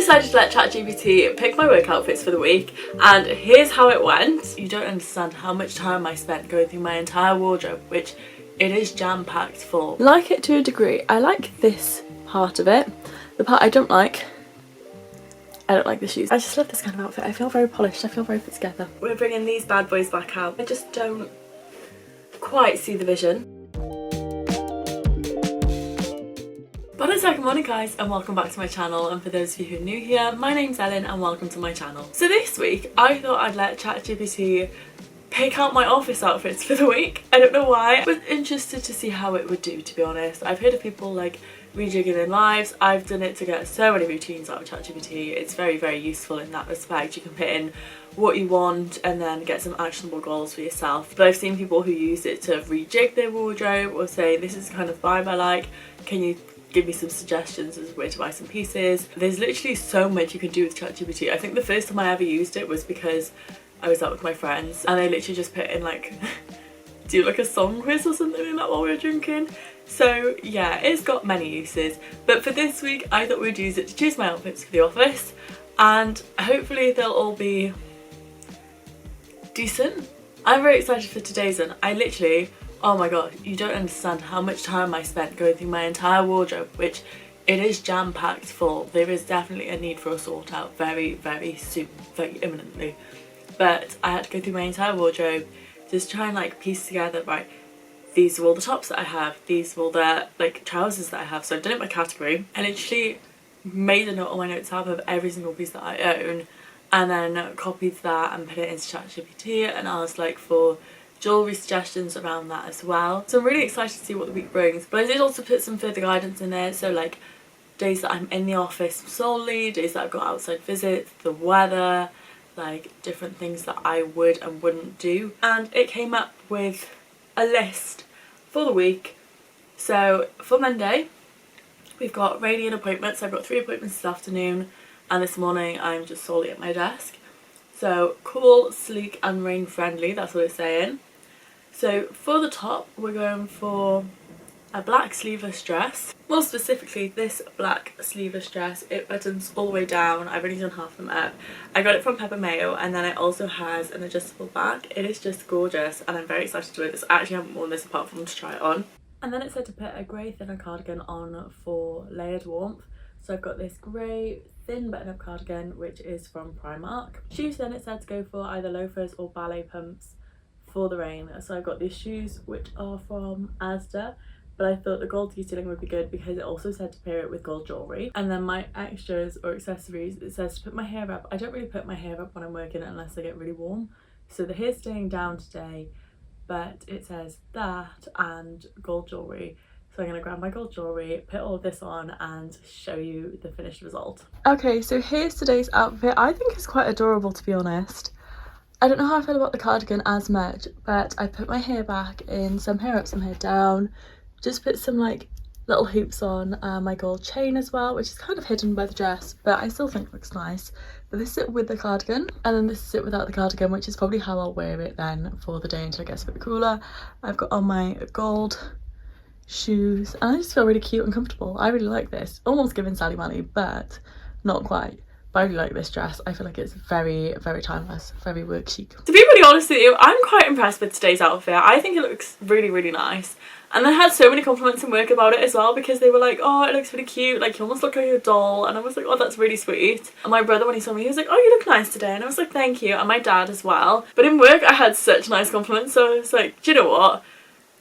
decided to let ChatGPT pick my work outfits for the week, and here's how it went. You don't understand how much time I spent going through my entire wardrobe, which it is jam-packed full. Like it to a degree. I like this part of it. The part I don't like the shoes. I just love this kind of outfit. I feel very polished. I feel very put together. We're bringing these bad boys back out. I just don't quite see the vision. But it's like, good morning guys, and welcome back to my channel. And for those of you who are new here, my name's Ellen and welcome to my channel. So this week I thought I'd let ChatGPT pick out my office outfits for the week. I don't know why. I was interested to see how it would do, to be honest. I've heard of people like rejigging their lives. I've done it to get so many routines out of ChatGPT. It's very, very useful in that respect. You can put in what you want and then get some actionable goals for yourself. But I've seen people who use it to rejig their wardrobe or say, this is the kind of vibe I like. Can you give me some suggestions as where to buy some pieces? There's literally so much you can do with ChatGPT. I think the first time I ever used it was because I was out with my friends and I literally just put in like do like a song quiz or something like that while we were drinking. So yeah, it's got many uses, but for this week I thought we'd use it to choose my outfits for the office, and hopefully they'll all be decent. I'm very excited for today's one. I literally, oh my god, you don't understand how much time I spent going through my entire wardrobe, which it is jam-packed full. There is definitely a need for a sort out very, very soon, very imminently. But I had to go through my entire wardrobe, just try and like piece together, right, these are all the tops that I have, these are all the like trousers that I have. So I've done it by category. I literally made a note on my notes app of every single piece that I own, and then copied that and put it into ChatGPT and asked like for jewellery suggestions around that as well. So I'm really excited to see what the week brings. But I did also put some further guidance in there, so like days that I'm in the office solely, days that I've got outside visits, the weather, like different things that I would and wouldn't do. And it came up with a list for the week. So for Monday we've got radiant appointments. I've got 3 appointments this afternoon, and this morning I'm just solely at my desk. So cool, sleek and rain friendly, that's what it's saying. So for the top we're going for a black sleeveless dress. More specifically, this black sleeveless dress, it buttons all the way down. I've only done half them up. I got it from Pepper Mayo, and then it also has an adjustable back. It is just gorgeous and I'm very excited to wear this. I actually haven't worn this apart from to try it on. And then it said to put a grey thinner cardigan on for layered warmth. So I've got this grey thin button-up cardigan which is from Primark. Shoes, then it said to go for either loafers or ballet pumps for the rain. So I've got these shoes which are from Asda, but I thought the gold detailing would be good because it also said to pair it with gold jewellery. And then my extras or accessories, it says to put my hair up. I don't really put my hair up when I'm working unless I get really warm. So the hair's staying down today, but it says that and gold jewellery. So I'm going to grab my gold jewellery, put all of this on and show you the finished result. Okay, so here's today's outfit. I think it's quite adorable, to be honest. I don't know how I feel about the cardigan as much, but I put my hair back in, some hair up, some hair down. Just put some like little hoops on, my gold chain as well, which is kind of hidden by the dress, but I still think it looks nice. But this is it with the cardigan, and then this is it without the cardigan, which is probably how I'll wear it then for the day until it gets a bit cooler. I've got on my gold shoes and I just feel really cute and comfortable. I really like this. Almost giving Sally Mally, but not quite. But I really like this dress. I feel like it's very, very timeless, very work chic. To be really honest with you, I'm quite impressed with today's outfit. I think it looks really, really nice. And I had so many compliments in work about it as well, because they were like, oh, it looks really cute, like you almost look like a doll. And I was like, oh, that's really sweet. And my brother, when he saw me, he was like, oh, you look nice today. And I was like, thank you. And my dad as well. But in work I had such nice compliments, so I was like, do you know what?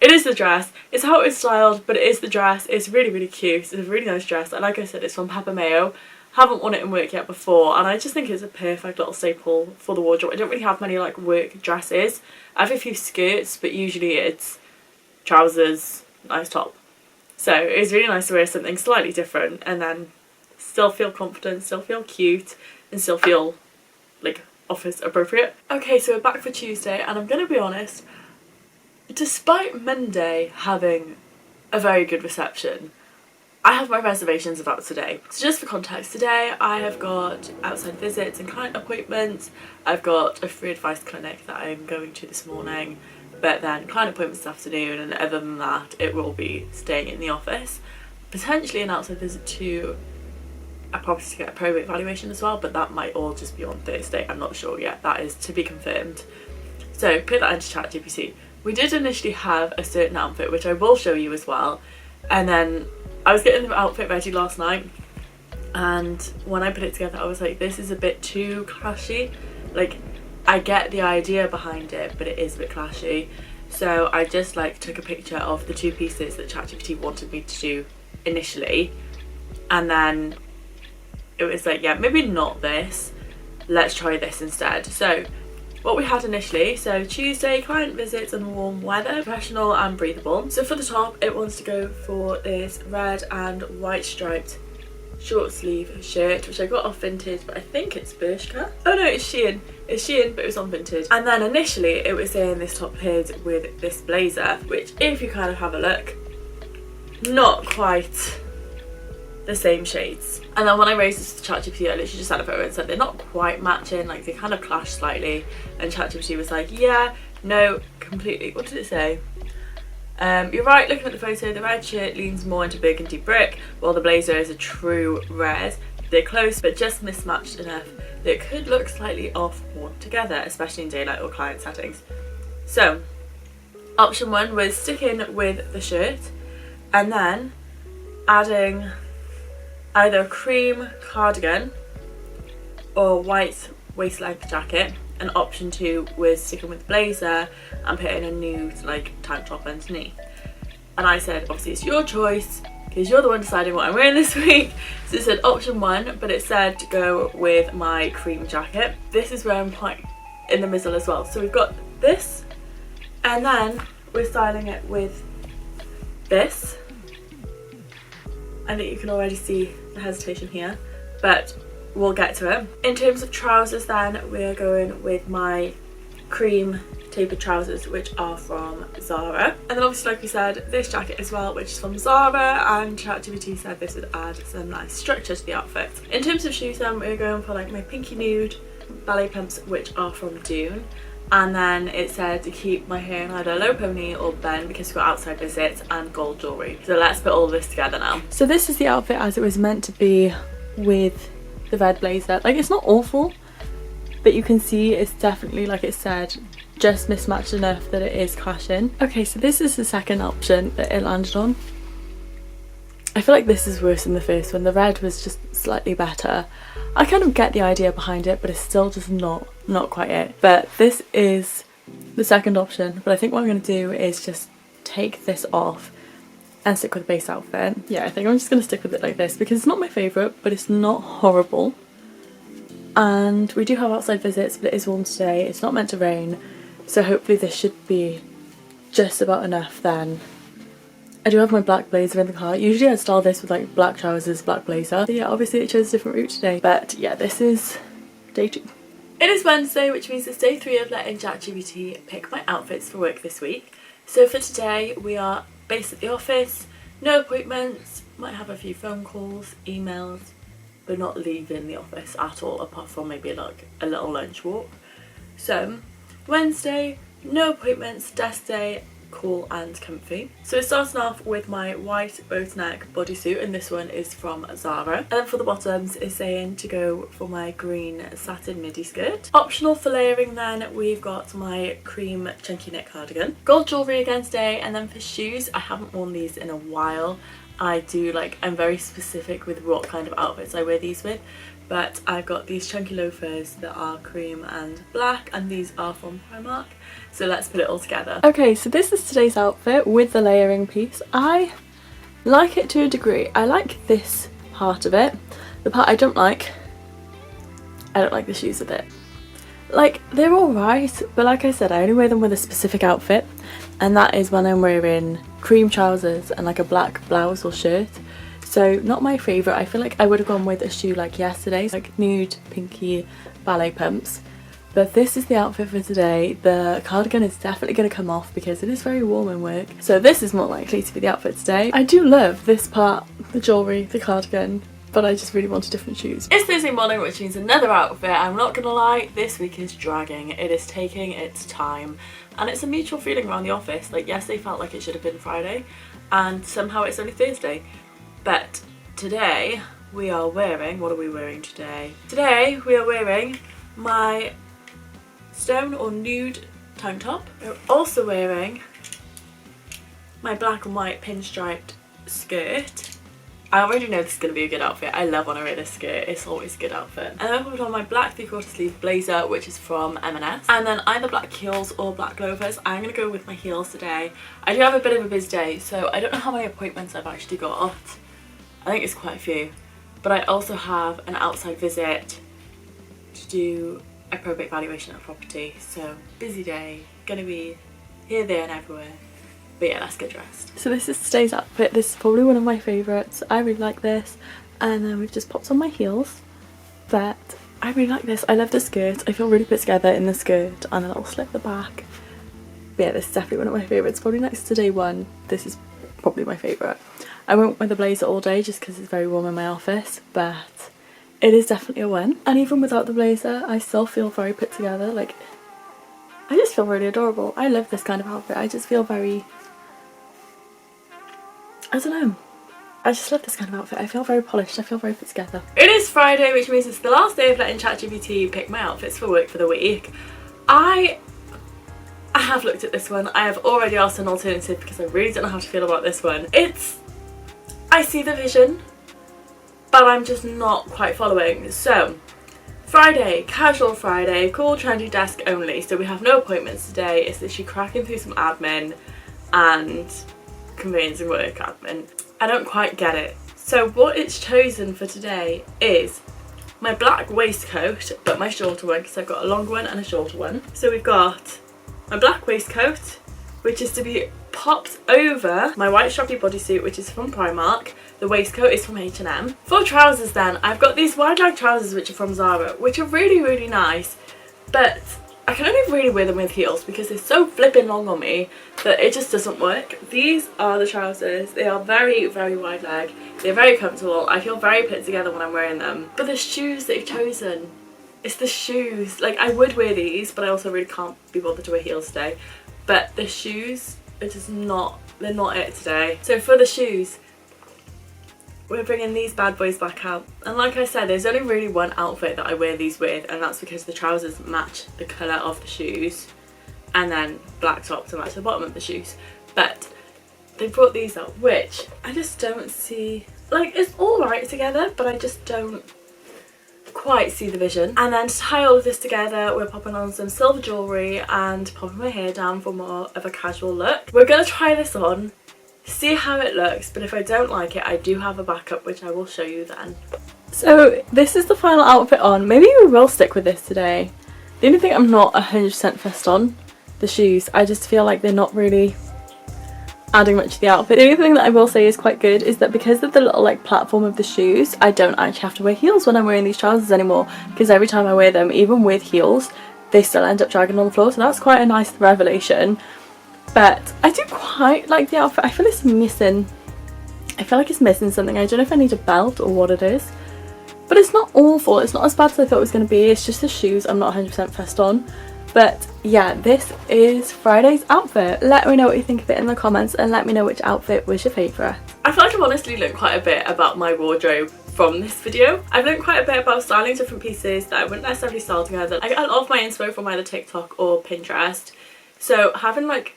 It is the dress. It's how it was styled, but it is the dress. It's really, really cute. It's a really nice dress. And like I said, it's from Pepper Mayo. Haven't worn it in work yet before, and I just think it's a perfect little staple for the wardrobe. I don't really have many like work dresses. I have a few skirts, but usually it's trousers, nice top. So it's really nice to wear something slightly different and then still feel confident, still feel cute, and still feel like office appropriate. Okay, so we're back for Tuesday, and I'm gonna be honest, despite Monday having a very good reception, I have my reservations about today. So just for context, today I have got outside visits and client appointments. I've got a free advice clinic that I'm going to this morning, but then client appointments this afternoon, and other than that it will be staying in the office. Potentially an outside visit to I probably need to get a probate valuation as well, but that might all just be on Thursday. I'm not sure yet. That is to be confirmed. So put that into ChatGPT. We did initially have a certain outfit, which I will show you as well. And then I was getting the outfit ready last night, and when I put it together, I was like, this is a bit too clashy. Like, I get the idea behind it, but it is a bit clashy. So I just like took a picture of the two pieces that ChatGPT wanted me to do initially, and then it was like, yeah, maybe not this, let's try this instead. So what we had initially, so Tuesday, client visits and warm weather, professional and breathable. So for the top, it wants to go for this red and white striped short sleeve shirt, which I got off Vintage, but I think it's Bershka. Oh no, it's Shein. It's Shein, but it was on Vintage. And then initially it was saying this top paired with this blazer, which if you kind of have a look, not quite the same shades. And then when I raised this to ChatGPT, I literally just had a photo and said they're not quite matching, like they kind of clash slightly. And ChatGPT was like, yeah, no, completely. What did it say? You're right, looking at the photo, the red shirt leans more into burgundy brick, while the blazer is a true red. They're close, but just mismatched enough that it could look slightly off worn together, especially in daylight or client settings. So, option one was sticking with the shirt, and then adding either a cream cardigan or white waist-length jacket, and option two was sticking with the blazer and putting a nude like tank top underneath. And I said, obviously it's your choice because you're the one deciding what I'm wearing this week. So it said option one, but it said to go with my cream jacket. This is where I'm quite in the middle as well. So we've got this, and then we're styling it with this. I think you can already see the hesitation here, but we'll get to it. In terms of trousers then, we're going with my cream tapered trousers, which are from Zara. And then obviously, like we said, this jacket as well, which is from Zara, and ChatGPT said this would add some nice structure to the outfit. In terms of shoes then, we're going for like my pinky nude ballet pumps, which are from Dune. And then it said to keep my hair in either low pony or bun because we've got outside visits, and gold jewellery. So let's put all this together now. So this is the outfit as it was meant to be with the red blazer. Like, it's not awful, but you can see it's definitely, like it said, just mismatched enough that it is clashing. Okay, so this is the second option that it landed on. I feel like this is worse than the first one. The red was just slightly better. I kind of get the idea behind it, but it's still just not quite it. But this is the second option, but I think what I'm going to do is just take this off and stick with the base outfit. Yeah, I think I'm just going to stick with it like this because it's not my favourite, but it's not horrible. And we do have outside visits, but it is warm today. It's not meant to rain, so hopefully this should be just about enough then. I do have my black blazer in the car. Usually I'd style this with like black trousers, black blazer. So yeah, obviously it chose a different route today. But yeah, this is day 2. It is Wednesday, which means it's day 3 of letting ChatGPT pick my outfits for work this week. So for today, we are based at the office, no appointments, might have a few phone calls, emails, but not leaving the office at all, apart from maybe like a little lunch walk. So Wednesday, no appointments, desk day, cool and comfy. So we're starting off with my white boat neck bodysuit, and this one is from Zara. And then for the bottoms is saying to go for my green satin midi skirt. Optional for layering then, we've got my cream chunky knit cardigan. Gold jewellery again today, and then for shoes, I haven't worn these in a while. I'm very specific with what kind of outfits I wear these with. But I've got these chunky loafers that are cream and black, and these are from Primark. So let's put it all together. Okay, so this is today's outfit with the layering piece. I like it to a degree. I like this part of it. The part I don't like the shoes with it. Like, they're alright, but like I said, I only wear them with a specific outfit, and that is when I'm wearing cream trousers and like a black blouse or shirt. So not my favourite. I feel like I would have gone with a shoe like yesterday's, like nude pinky ballet pumps. But this is the outfit for today. The cardigan is definitely going to come off because it is very warm in work. So this is more likely to be the outfit today. I do love this part, the jewellery, the cardigan, but I just really wanted different shoes. It's Thursday morning, which means another outfit. I'm not gonna lie, this week is dragging. It is taking its time, and it's a mutual feeling around the office. Like, yesterday felt like it should have been Friday, and somehow it's only Thursday. But today we are wearing, what are we wearing today? Today we are wearing my stone or nude tank top. We're also wearing my black and white pinstriped skirt. I already know this is going to be a good outfit. I love when I wear this skirt. It's always a good outfit. And then I put on my black 3/4 sleeve blazer, which is from M&S. And then either black heels or black loafers. I'm going to go with my heels today. I do have a bit of a busy day, so I don't know how many appointments I've actually got. I think it's quite a few. But I also have an outside visit to do a probate valuation of property. So busy day. Going to be here, there and everywhere. But yeah, let's get dressed. So this is today's outfit. This is probably one of my favourites. I really like this. And then we've just popped on my heels. But I really like this. I love the skirt. I feel really put together in the skirt and a little slip at the back. But yeah, this is definitely one of my favourites. Probably next to day one, this is probably my favourite. I won't wear the blazer all day just because it's very warm in my office. But it is definitely a win. And even without the blazer, I still feel very put together. Like, I just feel really adorable. I love this kind of outfit. I just feel very... I don't know. I just love this kind of outfit. I feel very polished. I feel very put together. It is Friday, which means it's the last day of letting ChatGPT pick my outfits for work for the week. I have looked at this one. I have already asked an alternative because I really don't know how to feel about this one. I see the vision, but I'm just not quite following. So, Friday, casual Friday, cool trendy desk only. So we have no appointments today. It's literally cracking through some admin and conveyancing work admin. I don't quite get it. So what it's chosen for today is my black waistcoat, but my shorter one, because I've got a longer one and a shorter one. So we've got my black waistcoat, which is to be popped over my white strappy bodysuit, which is from Primark. The waistcoat is from H&M. For trousers then, I've got these wide leg trousers which are from Zara, which are really, really nice, but I can only really wear them with heels because they're so flipping long on me that it just doesn't work. These are the trousers. They are very, very wide leg. They're very comfortable. I feel very put together when I'm wearing them. But the shoes they've chosen, it's the shoes. Like, I would wear these, but I also really can't be bothered to wear heels today. But the shoes are just not, they're not it today. So for the shoes, we're bringing these bad boys back out. And like I said, there's only really one outfit that I wear these with, and that's because the trousers match the colour of the shoes, and then black top to match the bottom of the shoes. But they brought these out, which I just don't see, like, it's alright together, but I just don't quite see the vision. And then to tie all of this together, we're popping on some silver jewellery and popping my hair down for more of a casual look. We're going to try this on, see how it looks, but if I don't like it, I do have a backup which I will show you then. So this is the final outfit on. Maybe we will stick with this today. The only thing I'm not 100% fussed on, the shoes. I just feel like they're not really adding much to the outfit. The only thing that I will say is quite good is that because of the little like platform of the shoes, I don't actually have to wear heels when I'm wearing these trousers anymore, because every time I wear them, even with heels, they still end up dragging on the floor, so that's quite a nice revelation. But I do quite like the outfit. I feel it's missing, I feel like it's missing something. I don't know if I need a belt or what it is, but it's not awful. It's not as bad as I thought it was going to be. It's just the shoes I'm not 100% fussed on. But yeah, this is Friday's outfit. Let me know what you think of it in the comments, and let me know which outfit was your favourite. I feel like I've honestly learned quite a bit about my wardrobe from this video. I've learned quite a bit about styling different pieces that I wouldn't necessarily style together. I get a lot of my inspo from either TikTok or Pinterest. So having like,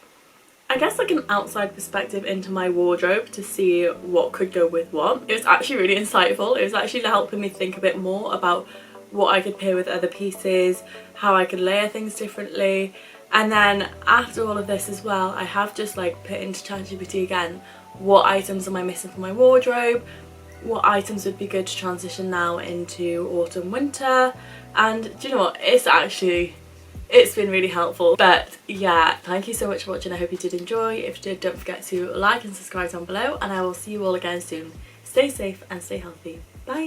I guess like an outside perspective into my wardrobe to see what could go with what, it was actually really insightful. It was actually helping me think a bit more about what I could pair with other pieces, how I could layer things differently. And then after all of this as well, I have just like put into ChatGPT again, what items am I missing from my wardrobe, what items would be good to transition now into autumn winter. And do you know what, it's been really helpful. But yeah, thank you so much for watching. I hope you did enjoy. If you did, don't forget to like and subscribe down below, and I will see you all again soon. Stay safe and stay healthy. Bye.